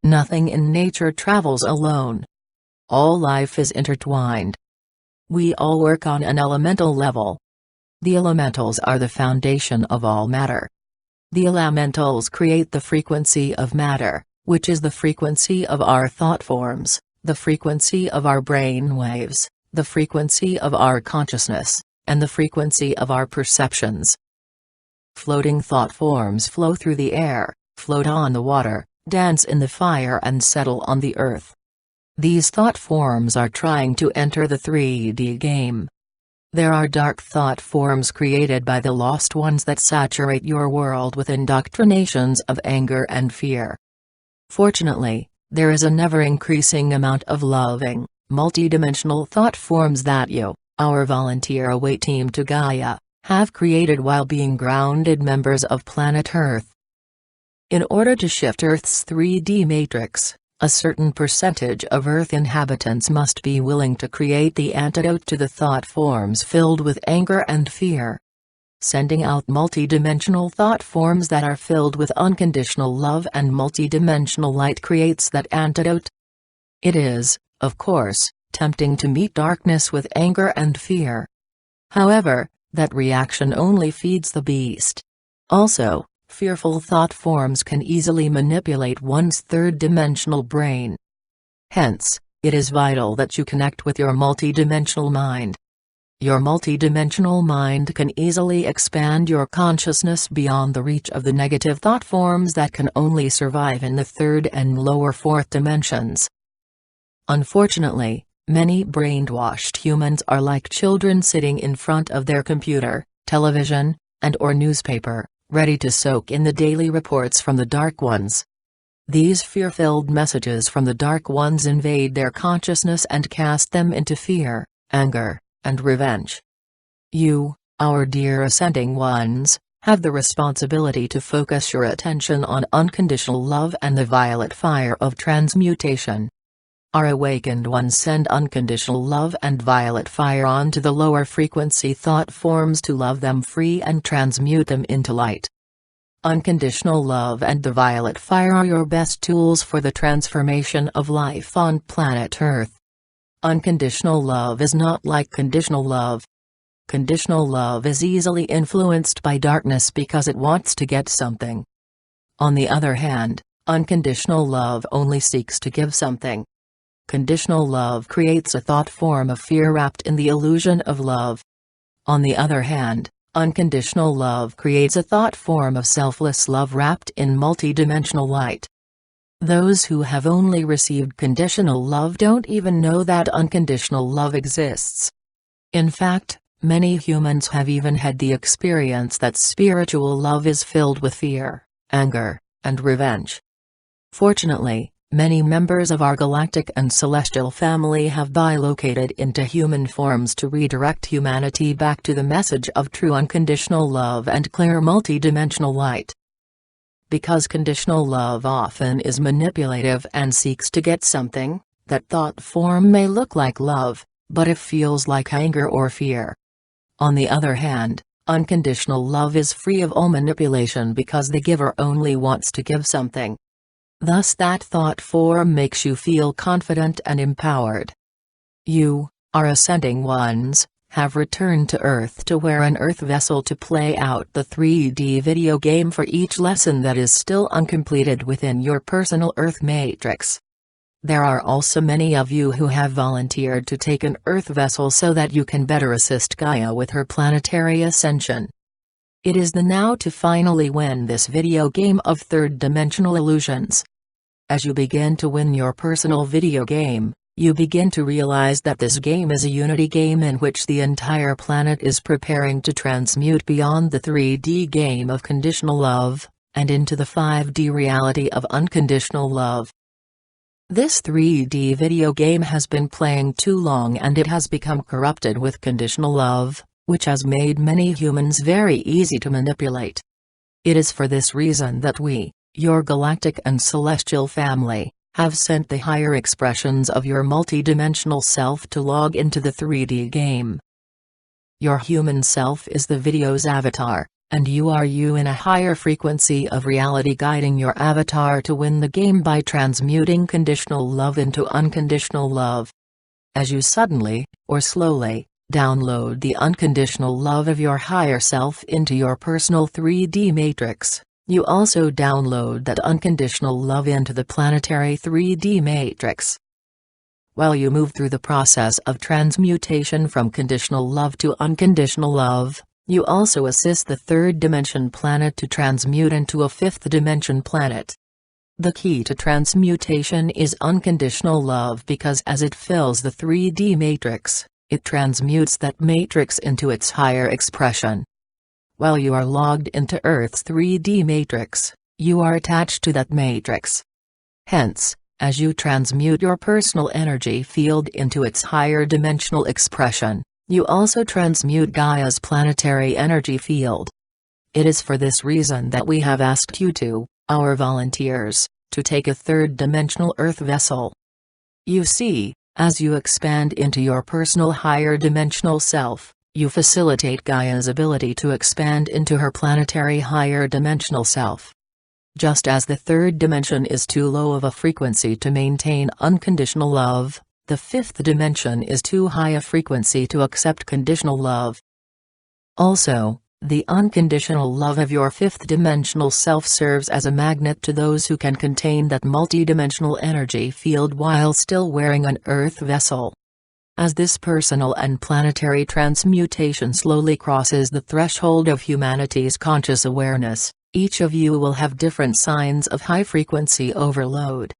Nothing in nature travels alone. All life is intertwined. We all work on an elemental level. The elementals are the foundation of all matter. The elementals create the frequency of matter, which is the frequency of our thought forms, the frequency of our brain waves, the frequency of our consciousness, and the frequency of our perceptions. Floating thought forms flow through the air, float on the water, dance in the fire and settle on the earth. These thought forms are trying to enter the 3D game. There are dark thought forms created by the lost ones that saturate your world with indoctrinations of anger and fear. Fortunately, there is a never-increasing amount of loving, multidimensional thought forms that you, our volunteer away team to Gaia, have created while being grounded members of planet Earth. In order to shift Earth's 3D matrix, a certain percentage of Earth inhabitants must be willing to create the antidote to the thought forms filled with anger and fear. Sending out multidimensional thought forms that are filled with unconditional love and multidimensional light creates that antidote. It is, of course, tempting to meet darkness with anger and fear. However, that reaction only feeds the beast. Also, fearful thought forms can easily manipulate one's third-dimensional brain. Hence, it is vital that you connect with your multidimensional mind. Your multidimensional mind can easily expand your consciousness beyond the reach of the negative thought forms that can only survive in the third and lower fourth dimensions. Unfortunately, many brainwashed humans are like children sitting in front of their computer, television, and/or newspaper, ready to soak in the daily reports from the Dark Ones. These fear-filled messages from the Dark Ones invade their consciousness and cast them into fear, anger, and revenge. You, our dear Ascending Ones, have the responsibility to focus your attention on unconditional love and the violet fire of transmutation. Our awakened ones send unconditional love and violet fire onto the lower frequency thought forms to love them free and transmute them into light. Unconditional love and the violet fire are your best tools for the transformation of life on planet Earth. Unconditional love is not like conditional love. Conditional love is easily influenced by darkness because it wants to get something. On the other hand, unconditional love only seeks to give something. Conditional love creates a thought form of fear wrapped in the illusion of love. On the other hand, unconditional love creates a thought form of selfless love wrapped in multidimensional light. Those who have only received conditional love don't even know that unconditional love exists. In fact, many humans have even had the experience that spiritual love is filled with fear, anger, and revenge. Fortunately, many members of our galactic and celestial family have bilocated into human forms to redirect humanity back to the message of true unconditional love and clear multidimensional light. Because conditional love often is manipulative and seeks to get something, that thought form may look like love, but it feels like anger or fear. On the other hand, unconditional love is free of all manipulation because the giver only wants to give something. Thus that thought form makes you feel confident and empowered. You, our Ascending Ones, have returned to Earth to wear an Earth vessel to play out the 3D video game for each lesson that is still uncompleted within your personal Earth matrix. There are also many of you who have volunteered to take an Earth vessel so that you can better assist Gaia with her planetary ascension. It is the now to finally win this video game of third-dimensional illusions. As you begin to win your personal video game, you begin to realize that this game is a unity game in which the entire planet is preparing to transmute beyond the 3D game of conditional love, and into the 5D reality of unconditional love. This 3D video game has been playing too long and it has become corrupted with conditional love, which has made many humans very easy to manipulate. It is for this reason that we, your galactic and celestial family, have sent the higher expressions of your multidimensional self to log into the 3D game. Your human self is the video's avatar, and you are you in a higher frequency of reality, guiding your avatar to win the game by transmuting conditional love into unconditional love. As you suddenly, or slowly, download the unconditional love of your higher self into your personal 3D matrix, you also download that unconditional love into the planetary 3D matrix. While you move through the process of transmutation from conditional love to unconditional love, you also assist the third dimension planet to transmute into a fifth dimension planet. The key to transmutation is unconditional love, because as it fills the 3D matrix, it transmutes that matrix into its higher expression. While you are logged into Earth's 3D matrix, you are attached to that matrix. Hence, as you transmute your personal energy field into its higher dimensional expression, you also transmute Gaia's planetary energy field. It is for this reason that we have asked you to, our volunteers, to take a third-dimensional Earth vessel. You see, as you expand into your personal higher dimensional self, you facilitate Gaia's ability to expand into her planetary higher dimensional self. Just as the third dimension is too low of a frequency to maintain unconditional love, the fifth dimension is too high a frequency to accept conditional love. Also, the unconditional love of your fifth dimensional self serves as a magnet to those who can contain that multidimensional energy field while still wearing an Earth vessel. As this personal and planetary transmutation slowly crosses the threshold of humanity's conscious awareness, each of you will have different signs of high-frequency overload.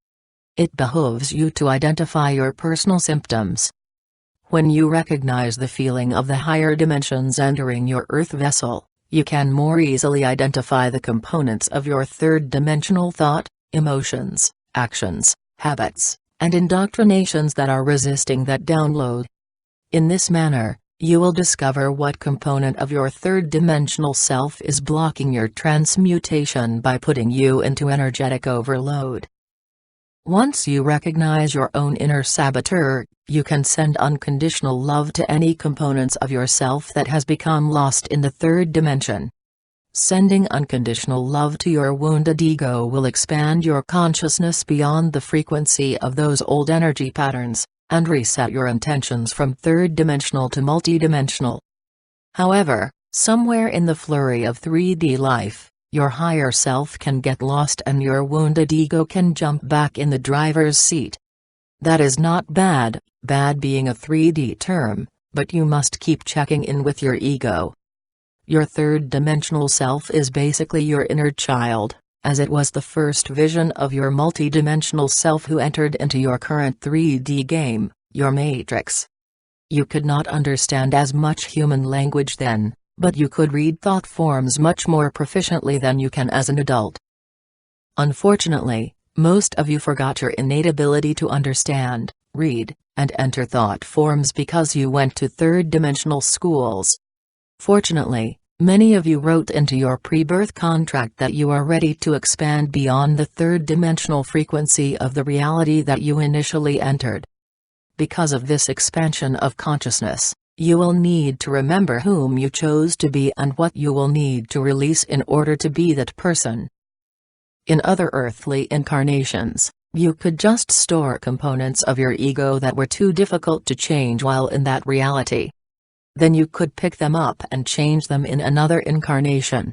It behooves you to identify your personal symptoms. When you recognize the feeling of the higher dimensions entering your Earth vessel, you can more easily identify the components of your third-dimensional thought, emotions, actions, habits, and indoctrinations that are resisting that download. In this manner, you will discover what component of your third-dimensional self is blocking your transmutation by putting you into energetic overload. Once you recognize your own inner saboteur, you can send unconditional love to any components of yourself that has become lost in the third dimension. Sending unconditional love to your wounded ego will expand your consciousness beyond the frequency of those old energy patterns, and reset your intentions from third-dimensional to multidimensional. However, somewhere in the flurry of 3D life, your higher self can get lost and your wounded ego can jump back in the driver's seat. That is not bad, bad being a 3D term, but you must keep checking in with your ego. Your third-dimensional self is basically your inner child, as it was the first vision of your multidimensional self who entered into your current 3D game, your matrix. You could not understand as much human language then, but you could read thought forms much more proficiently than you can as an adult. Unfortunately, most of you forgot your innate ability to understand, read, and enter thought forms because you went to third-dimensional schools. Fortunately, many of you wrote into your pre-birth contract that you are ready to expand beyond the third-dimensional frequency of the reality that you initially entered. Because of this expansion of consciousness, you will need to remember whom you chose to be and what you will need to release in order to be that person. In other earthly incarnations, you could just store components of your ego that were too difficult to change while in that reality. Then you could pick them up and change them in another incarnation.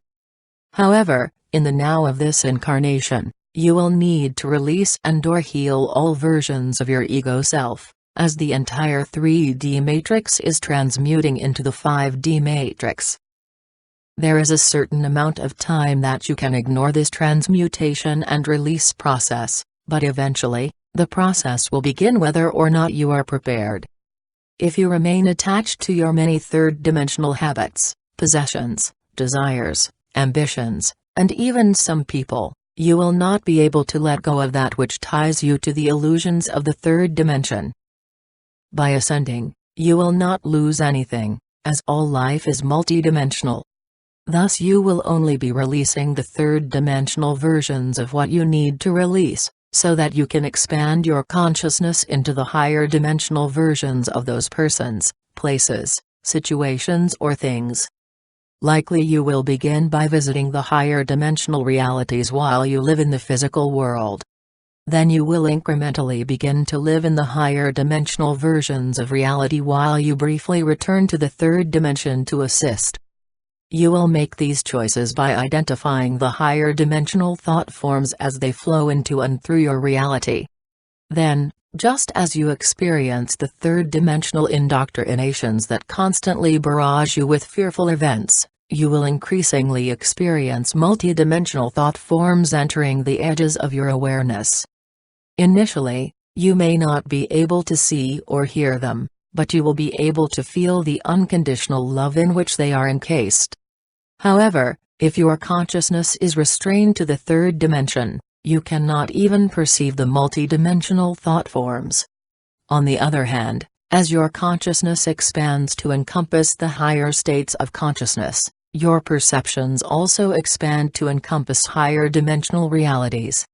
However, in the now of this incarnation, you will need to release and/or heal all versions of your ego self, as the entire 3D matrix is transmuting into the 5D matrix. There is a certain amount of time that you can ignore this transmutation and release process, but eventually, the process will begin whether or not you are prepared. If you remain attached to your many third-dimensional habits, possessions, desires, ambitions, and even some people, you will not be able to let go of that which ties you to the illusions of the third dimension. By ascending, you will not lose anything, as all life is multidimensional. Thus you will only be releasing the third-dimensional versions of what you need to release, so that you can expand your consciousness into the higher dimensional versions of those persons, places, situations or things. Likely you will begin by visiting the higher dimensional realities while you live in the physical world. Then you will incrementally begin to live in the higher dimensional versions of reality while you briefly return to the third dimension to assist. You will make these choices by identifying the higher dimensional thought forms as they flow into and through your reality. Then, just as you experience the third-dimensional indoctrinations that constantly barrage you with fearful events, you will increasingly experience multidimensional thought forms entering the edges of your awareness. Initially, you may not be able to see or hear them, but you will be able to feel the unconditional love in which they are encased. However, if your consciousness is restrained to the third dimension, you cannot even perceive the multidimensional thought forms. On the other hand, as your consciousness expands to encompass the higher states of consciousness, your perceptions also expand to encompass higher dimensional realities.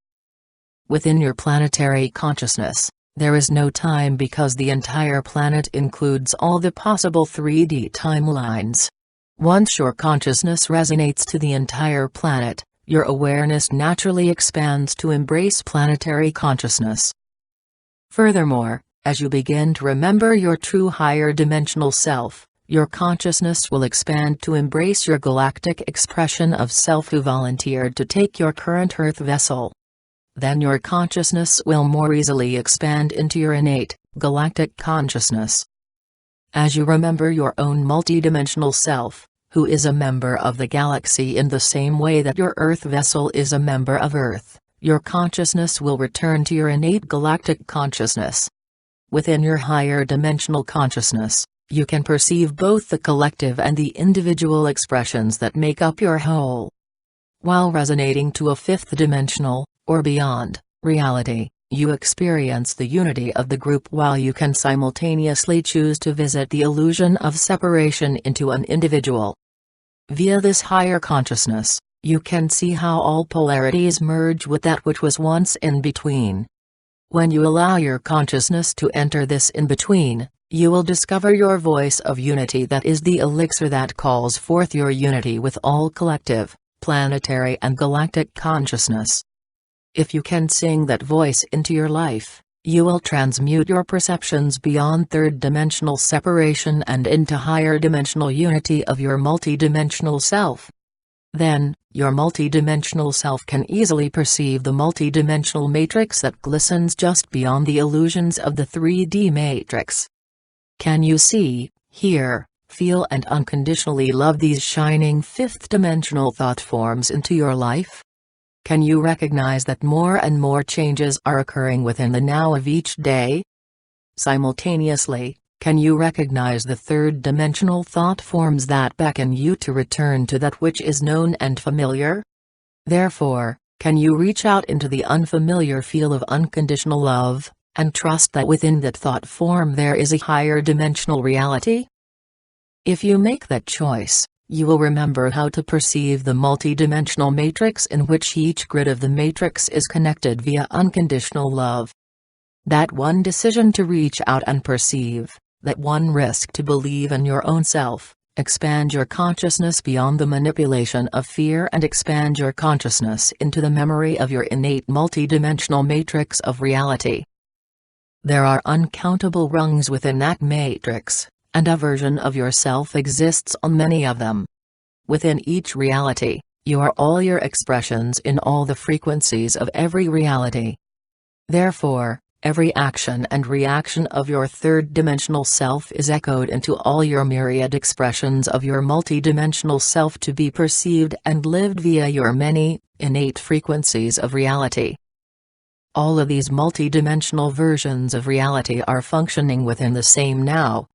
Within your planetary consciousness, there is no time because the entire planet includes all the possible 3D timelines. Once your consciousness resonates to the entire planet, your awareness naturally expands to embrace planetary consciousness. Furthermore, as you begin to remember your true higher dimensional self, your consciousness will expand to embrace your galactic expression of self who volunteered to take your current Earth vessel. Then your consciousness will more easily expand into your innate, galactic consciousness. As you remember your own multidimensional self, who is a member of the galaxy in the same way that your Earth vessel is a member of Earth, your consciousness will return to your innate galactic consciousness. Within your higher dimensional consciousness, you can perceive both the collective and the individual expressions that make up your whole. While resonating to a fifth dimensional, or beyond, reality, you experience the unity of the group while you can simultaneously choose to visit the illusion of separation into an individual. Via this higher consciousness, you can see how all polarities merge with that which was once in between. When you allow your consciousness to enter this in-between, you will discover your voice of unity that is the elixir that calls forth your unity with all collective, planetary and galactic consciousness. If you can sing that voice into your life, you will transmute your perceptions beyond third-dimensional separation and into higher dimensional unity of your multidimensional self. Then, your multidimensional self can easily perceive the multidimensional matrix that glistens just beyond the illusions of the 3D matrix. Can you see, hear, feel and unconditionally love these shining fifth-dimensional thought forms into your life? Can you recognize that more and more changes are occurring within the now of each day? Simultaneously, can you recognize the third-dimensional thought forms that beckon you to return to that which is known and familiar? Therefore, can you reach out into the unfamiliar field of unconditional love, and trust that within that thought form there is a higher dimensional reality? If you make that choice, you will remember how to perceive the multidimensional matrix in which each grid of the matrix is connected via unconditional love. That one decision to reach out and perceive, that one risk to believe in your own self, expand your consciousness beyond the manipulation of fear and expand your consciousness into the memory of your innate multidimensional matrix of reality. There are uncountable rungs within that matrix, and a version of yourself exists on many of them. Within each reality, you are all your expressions in all the frequencies of every reality. Therefore, every action and reaction of your third-dimensional self is echoed into all your myriad expressions of your multidimensional self to be perceived and lived via your many, innate frequencies of reality. All of these multidimensional versions of reality are functioning within the same now.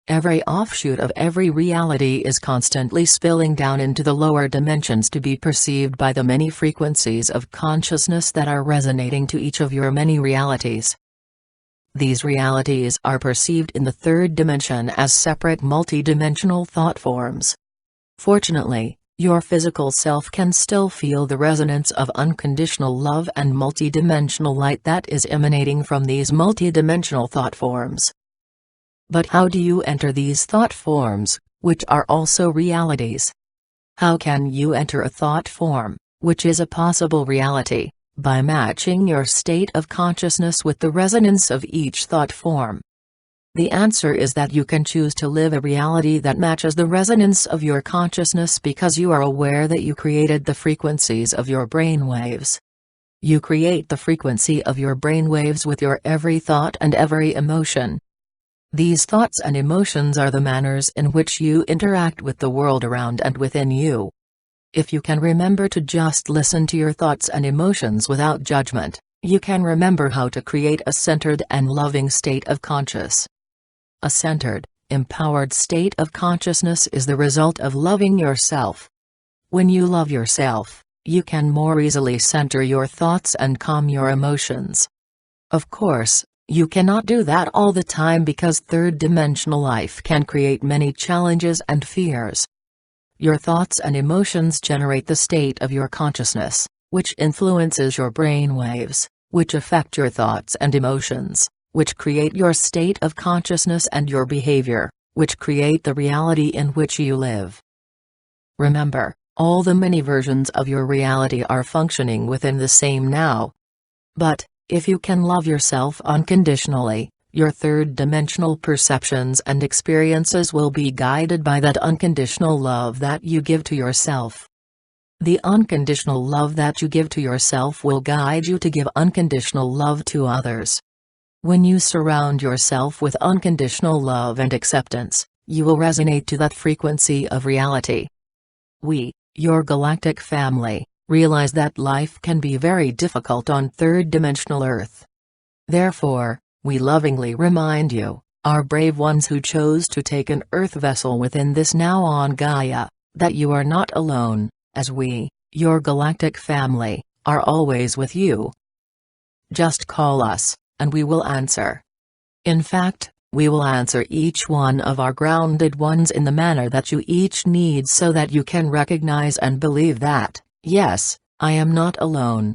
Every offshoot of every reality is constantly spilling down into the lower dimensions to be perceived by the many frequencies of consciousness that are resonating to each of your many realities. These realities are perceived in the third dimension as separate multidimensional thought forms. Fortunately, your physical self can still feel the resonance of unconditional love and multidimensional light that is emanating from these multidimensional thought forms. But how do you enter these thought forms, which are also realities? How can you enter a thought form, which is a possible reality, by matching your state of consciousness with the resonance of each thought form? The answer is that you can choose to live a reality that matches the resonance of your consciousness because you are aware that you created the frequencies of your brainwaves. You create the frequency of your brainwaves with your every thought and every emotion. These thoughts and emotions are the manners in which you interact with the world around and within you. If you can remember to just listen to your thoughts and emotions without judgment, you can remember how to create a centered and loving state of consciousness. A centered, empowered state of consciousness is the result of loving yourself. When you love yourself, you can more easily center your thoughts and calm your emotions. Of course, you cannot do that all the time because third-dimensional life can create many challenges and fears. Your thoughts and emotions generate the state of your consciousness, which influences your brain waves, which affect your thoughts and emotions, which create your state of consciousness and your behavior, which create the reality in which you live. Remember, all the many versions of your reality are functioning within the same now. But, if you can love yourself unconditionally, your third-dimensional perceptions and experiences will be guided by that unconditional love that you give to yourself. The unconditional love that you give to yourself will guide you to give unconditional love to others. When you surround yourself with unconditional love and acceptance, you will resonate to that frequency of reality. We, your galactic family, realize that life can be very difficult on third-dimensional Earth. Therefore, we lovingly remind you, our brave ones who chose to take an Earth vessel within this now on Gaia, that you are not alone, as we, your galactic family, are always with you. Just call us, and we will answer. In fact, we will answer each one of our grounded ones in the manner that you each need so that you can recognize and believe that, yes, I am not alone.